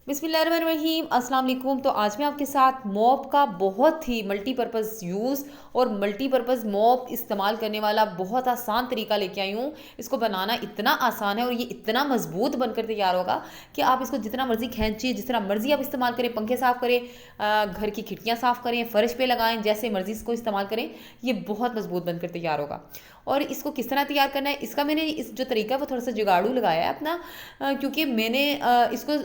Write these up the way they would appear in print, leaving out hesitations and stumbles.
बिस्मिल्लाहिर्रहमानिर्रहीम, अस्सलाम वालेकुम। तो आज मैं आपके साथ मॉप का बहुत ही मल्टीपर्पज़ यूज़ और मल्टीपर्पज़ मॉप इस्तेमाल करने वाला बहुत आसान तरीका लेके आई हूँ। इसको बनाना इतना आसान है और ये इतना मज़बूत बनकर तैयार होगा कि आप इसको जितना मर्ज़ी खींचिए, जिस तरह मर्ज़ी आप इस्तेमाल करें, पंखे साफ़ करें, घर की खिड़कियाँ साफ़ करें, फ़र्श पे लगाएं, जैसे मर्ज़ी इसको इस्तेमाल करें, ये बहुत मज़बूत बनकर तैयार होगा। और इसको किस तरह तैयार करना है, इसका मैंने इस जो तरीका है वो थोड़ा सा जुगाड़ू लगाया है अपना, क्योंकि मैंने इसको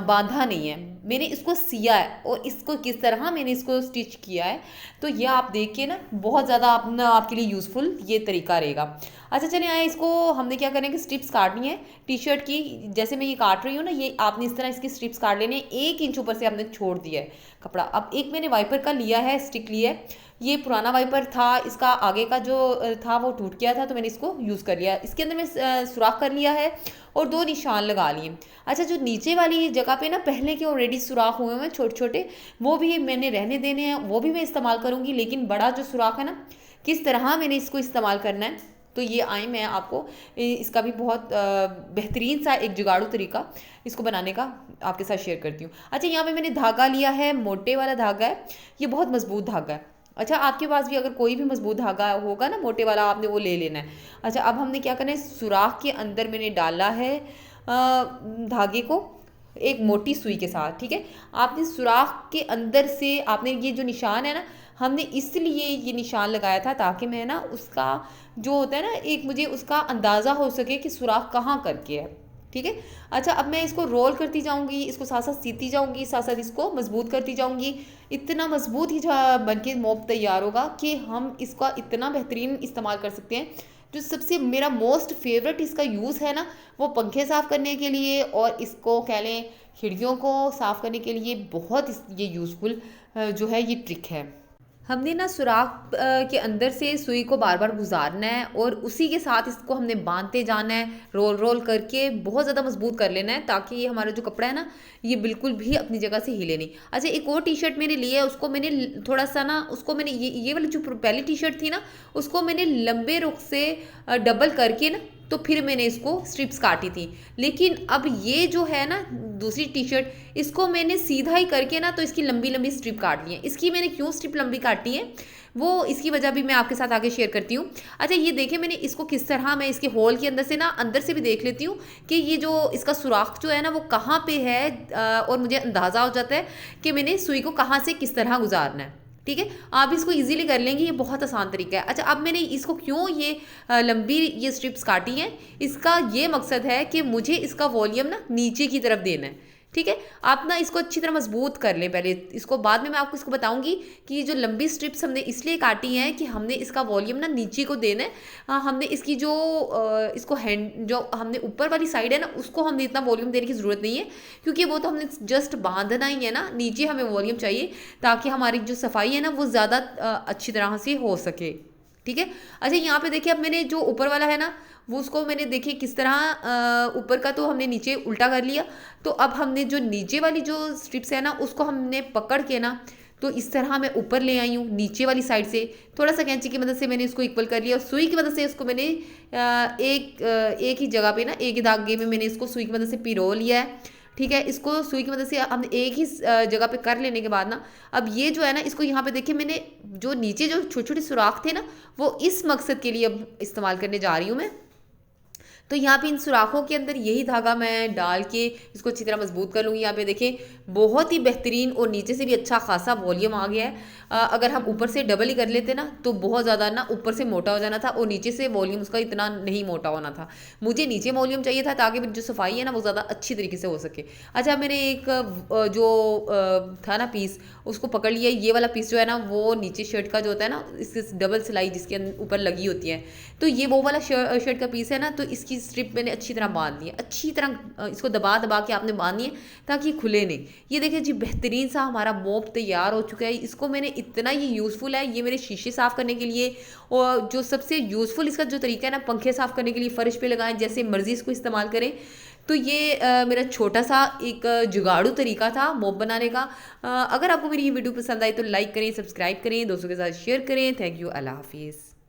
बांधा नहीं है, मैंने इसको सिया है और इसको किस तरह मैंने इसको स्टिच किया है, तो ये आप देख के ना बहुत ज़्यादा अपना आपके लिए यूज़फुल ये तरीका रहेगा। अच्छा चलिए आए, इसको हमने क्या करना है कि स्ट्रिप्स काटनी है टी शर्ट की। जैसे मैं ये काट रही हूँ ना, ये आपने इस तरह इसकी स्ट्रिप्स काट लेने, 1 इंच ऊपर से आपने छोड़ दिया है कपड़ा। अब एक मैंने वाइपर का लिया है, स्टिक लिया है, ये पुराना वाइपर था, इसका आगे का जो था वो टूट गया था, तो मैंने इसको यूज़ कर लिया। इसके अंदर मैं सुराख कर लिया है और 2 निशान लगा लिए। अच्छा, जो नीचे वाली जगह पे ना पहले के ऑलरेडी सुराख हुए हैं छोटे छोटे, वो भी मैंने रहने देने हैं, वो भी मैं इस्तेमाल करूँगी। लेकिन बड़ा जो सुराख है ना, किस तरह मैंने इसको इस्तेमाल करना है, तो ये आए मैं आपको इसका भी बहुत बेहतरीन सा एक जुगाड़ू तरीका इसको बनाने का आपके साथ शेयर करती हूँ। अच्छा, यहाँ पे मैंने धागा लिया है, मोटे वाला धागा है, ये बहुत मजबूत धागा है। अच्छा, आपके पास भी अगर कोई भी मजबूत धागा होगा ना मोटे वाला, आपने वो ले लेना है। अच्छा, अब हमने क्या करना है, सुराख के अंदर मैंने डाला है धागे को एक मोटी सुई के साथ। ठीक है, आपने सुराख के अंदर से आपने ये जो निशान है ना, हमने इसलिए ये निशान लगाया था ताकि मैं ना उसका जो होता है ना, एक मुझे उसका अंदाज़ा हो सके कि सुराख कहाँ करके है। ठीक है। अच्छा, अब मैं इसको रोल करती जाऊंगी, इसको साथ साथ सीती जाऊंगी, साथ साथ इसको मजबूत करती जाऊंगी। इतना मजबूत ही बन के मोप तैयार होगा कि हम इसका इतना बेहतरीन इस्तेमाल कर सकते हैं। जो सबसे मेरा मोस्ट फेवरेट इसका यूज़ है ना, वो पंखे साफ़ करने के लिए और इसको कह लें खिड़कियों को साफ़ करने के लिए बहुत ये यूज़फुल जो है ये ट्रिक है। हमने ना सुराख के अंदर से सुई को बार बार गुजारना है और उसी के साथ इसको हमने बांधते जाना है, रोल रोल करके बहुत ज़्यादा मजबूत कर लेना है, ताकि ये हमारा जो कपड़ा है ना, ये बिल्कुल भी अपनी जगह से हिले नहीं। अच्छा, एक और टी शर्ट मैंने ली है, उसको मैंने थोड़ा सा ना, उसको मैंने ये वाली जो पहली टी शर्ट थी ना, उसको मैंने लंबे रुख से डबल करके ना, तो फिर मैंने इसको स्ट्रिप्स काटी थी। लेकिन अब ये जो है ना दूसरी टी शर्ट, इसको मैंने सीधा ही करके ना, तो इसकी लंबी लंबी स्ट्रिप काट ली है। इसकी मैंने क्यों स्ट्रिप लंबी काटी है, वो इसकी वजह भी मैं आपके साथ आगे शेयर करती हूँ। अच्छा, ये देखें मैंने इसको किस तरह, मैं इसके होल के अंदर से ना, अंदर से भी देख लेती हूँ कि ये जो इसका सुराख जो है ना वो कहाँ पे है, और मुझे अंदाज़ा हो जाता है कि मैंने सुई को कहाँ से किस तरह गुजारना है। ठीक है, आप इसको इजीली कर लेंगे, ये बहुत आसान तरीका है। अच्छा, अब मैंने इसको क्यों ये लंबी ये स्ट्रिप्स काटी हैं, इसका ये मकसद है कि मुझे इसका वॉल्यूम ना नीचे की तरफ देना है। ठीक है, आप ना इसको अच्छी तरह मजबूत कर लें पहले, इसको बाद में मैं आपको इसको बताऊंगी कि ये जो लंबी स्ट्रिप्स हमने इसलिए काटी हैं कि हमने इसका वॉल्यूम ना नीचे को देना है। हमने इसकी जो इसको हैंड जो हमने ऊपर वाली साइड है ना, उसको हमने इतना वॉल्यूम देने की ज़रूरत नहीं है, क्योंकि वो तो हमने जस्ट बांधना ही है ना, नीचे हमें वॉल्यूम चाहिए ताकि हमारी जो सफाई है ना वो ज़्यादा अच्छी तरह से हो सके। ठीक है। अच्छा, यहाँ पे देखिए, अब मैंने जो ऊपर वाला है ना, वो उसको मैंने देखिए किस तरह ऊपर का तो हमने नीचे उल्टा कर लिया। तो अब हमने जो नीचे वाली जो स्ट्रिप्स है ना, उसको हमने पकड़ के ना, तो इस तरह मैं ऊपर ले आई हूँ नीचे वाली साइड से, थोड़ा सा कैंची की मदद से मैंने इसको इक्वल कर लिया और सुई की मदद से इसको मैंने एक ही जगह पे ना, एक ही धागे में मैंने इसको सुई की मदद से पिरो लिया है। ठीक है, इसको सुई की मदद से हमने एक ही जगह पे कर लेने के बाद ना, अब ये जो है ना, इसको यहाँ पे देखिए मैंने जो नीचे जो छोटे छोटे सुराख थे ना, वो इस मकसद के लिए अब इस्तेमाल करने जा रही हूँ मैं। तो यहाँ पे इन सुराखों के अंदर यही धागा मैं डाल के इसको अच्छी तरह मजबूत कर लूँगी। यहाँ पे देखें बहुत ही बेहतरीन और नीचे से भी अच्छा खासा वॉल्यूम आ गया है। अगर हम ऊपर से डबल ही कर लेते ना, तो बहुत ज़्यादा ना ऊपर से मोटा हो जाना था और नीचे से वॉल्यूम उसका इतना नहीं मोटा होना था। मुझे नीचे वॉल्यूम चाहिए था ताकि जो सफाई है ना वो ज़्यादा अच्छी तरीके से हो सके। अच्छा, मैंने एक जो था ना पीस, उसको पकड़ लिया। ये वाला पीस जो है ना, वो नीचे शर्ट का जो होता है ना, इसकी डबल सिलाई जिसके ऊपर लगी होती है, तो ये वो वाला शर्ट का पीस है ना, तो इसकी स्ट्रिप मैंने अच्छी तरह बांध ली है। अच्छी तरह इसको दबा दबा के आपने बांधनी है ताकि खुले नहीं। ये देखिए जी, बेहतरीन सा हमारा मोप तैयार हो चुका है। इसको मैंने इतना ये यूज़फुल है, ये मेरे शीशे साफ़ करने के लिए, और जो सबसे यूज़फुल इसका जो तरीका है ना, पंखे साफ़ करने के लिए, फ़र्श पे लगाएं, जैसे मर्ज़ी इसको इस्तेमाल करें। तो ये मेरा छोटा सा एक जुगाड़ू तरीका था मोप बनाने का। अगर आपको मेरी ये वीडियो पसंद आई तो लाइक करें, सब्सक्राइब करें, दोस्तों के साथ शेयर करें। थैंक यू, अल्लाह हाफिज़।